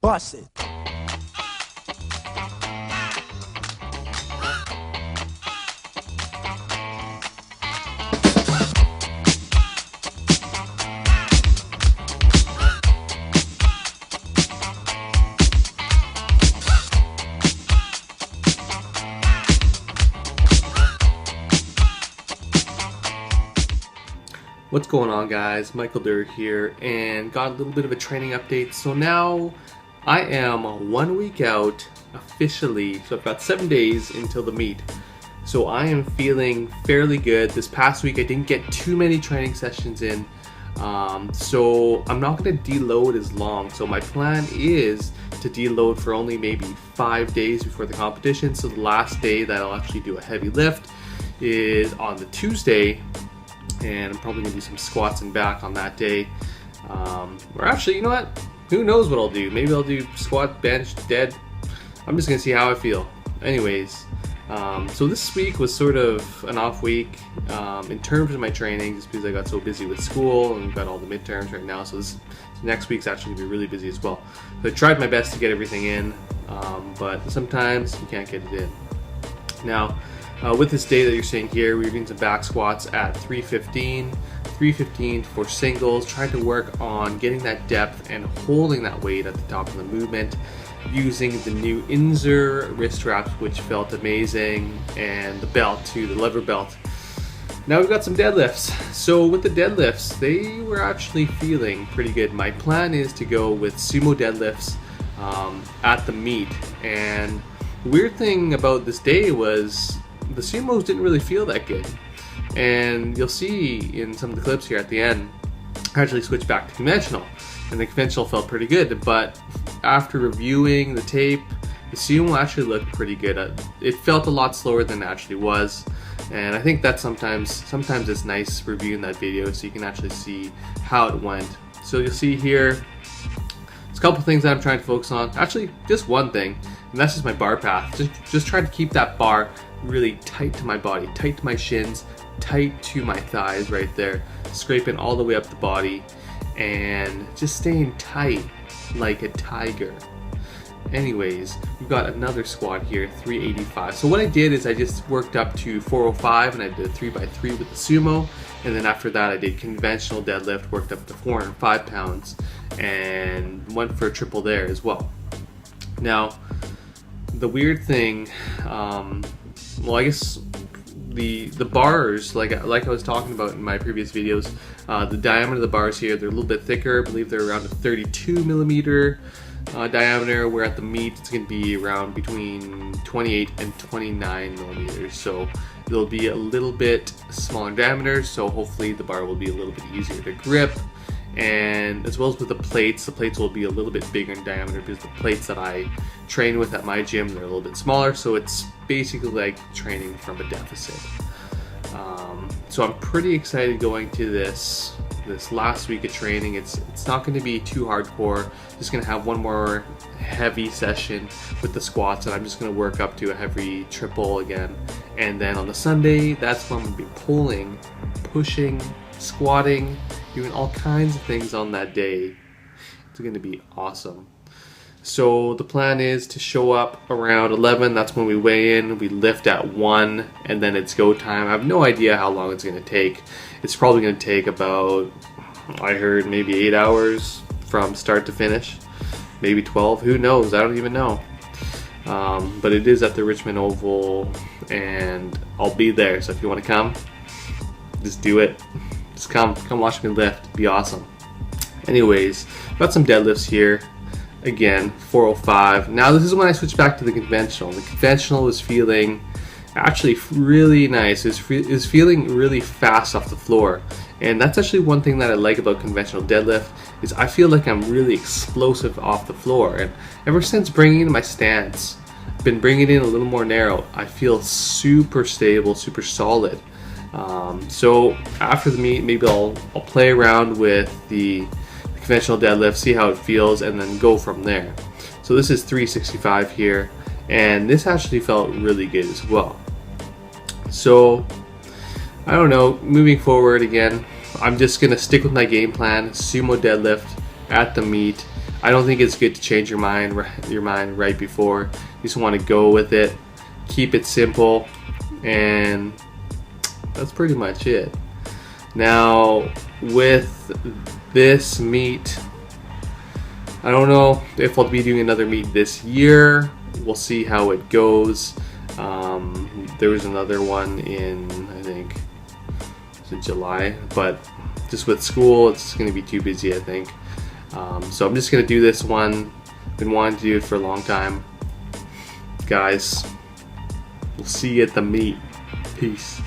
bust it. What's going on, guys? Michael Durr here, and got a little bit of a training update. So now I am 1 week out officially, so I've got 7 days until the meet. So I am feeling fairly good. This past week I didn't get too many training sessions in, so I'm not going to deload as long. So my plan is to deload for only maybe 5 days before the competition. So the last day that I'll actually do a heavy lift is on the Tuesday, and I'm probably gonna do some squats and back on that day. Or actually, you know what? Who knows what I'll do? Maybe I'll do squat, bench, dead. I'm just gonna see how I feel. Anyways, so this week was sort of an off week in terms of my training, just because I got so busy with school and we've got all the midterms right now. So this next week's actually gonna be really busy as well. So I tried my best to get everything in, but sometimes you can't get it in. Now, with this day that you're seeing here, we're doing some back squats at 315 for singles, trying to work on getting that depth and holding that weight at the top of the movement using the new Inzer wrist wraps, which felt amazing, and the belt too, the lever belt. Now we've got some deadlifts. So with the deadlifts, they were actually feeling pretty good. My plan is to go with sumo deadlifts at the meet, and the weird thing about this day was the sumos didn't really feel that good, and you'll see in some of the clips here at the end I actually switched back to conventional, and the conventional felt pretty good. But after reviewing the tape, the sumo actually looked pretty good. It felt a lot slower than it actually was, and I think that sometimes it's nice reviewing that video so you can actually see how it went. So you'll see here there's a couple things that I'm trying to focus on. Actually, just one thing, and that's just my bar path. Just trying to keep that bar really tight to my body, tight to my shins, tight to my thighs right there, scraping all the way up the body, and just staying tight like a tiger. Anyways, we've got another squat here, 385. So what I did is I just worked up to 405, and I did a 3x3 with the sumo, and then after that I did conventional deadlift, worked up to 405 pounds, and went for a triple there as well. Now, the weird thing, well, I guess the bars, like I was talking about in my previous videos, the diameter of the bars here, they're a little bit thicker. I believe they're around a 32 millimeter diameter, where at the meet it's going to be around between 28 and 29 millimeters. So it'll be a little bit smaller diameter, so hopefully the bar will be a little bit easier to grip. And as well as with the plates will be a little bit bigger in diameter, because the plates that I train with at my gym, they're a little bit smaller, so it's basically like training from a deficit. So I'm pretty excited going to this last week of training. It's not going to be too hardcore. Just going to have one more heavy session with the squats, and I'm just going to work up to a heavy triple again. And then on the Sunday, that's when I'm going to be pulling, pushing, squatting, doing all kinds of things on that day. It's going to be awesome. So the plan is to show up around 11. That's when we weigh in. We lift at 1, and then it's go time. I have no idea how long it's going to take. It's probably going to take about, I heard, maybe 8 hours from start to finish. Maybe 12. Who knows? I don't even know. But it is at the Richmond Oval, and I'll be there. So if you want to come, just do it. Just come watch me lift. It'd be awesome. Anyways, got some deadlifts here. Again, 405. Now this is when I switched back to the conventional. The conventional was feeling actually really nice. It was feeling really fast off the floor. And that's actually one thing that I like about conventional deadlift, is I feel like I'm really explosive off the floor. And ever since bringing in my stance, I've been bringing it in a little more narrow. I feel super stable, super solid. So after the meet, maybe I'll play around with the conventional deadlift, see how it feels, and then go from there. So this is 365 here, and this actually felt really good as well. So I don't know, moving forward again, I'm just gonna stick with my game plan, sumo deadlift at the meet. I don't think it's good to change your mind right before. You just want to go with it, keep it simple, and that's pretty much it. Now with this meet, I don't know if I'll be doing another meet this year. We'll see how it goes. There was another one in, I think, was it July? But just with school, it's going to be too busy, I think. So I'm just going to do this one. Been wanting to do it for a long time. Guys, we'll see you at the meet. Peace.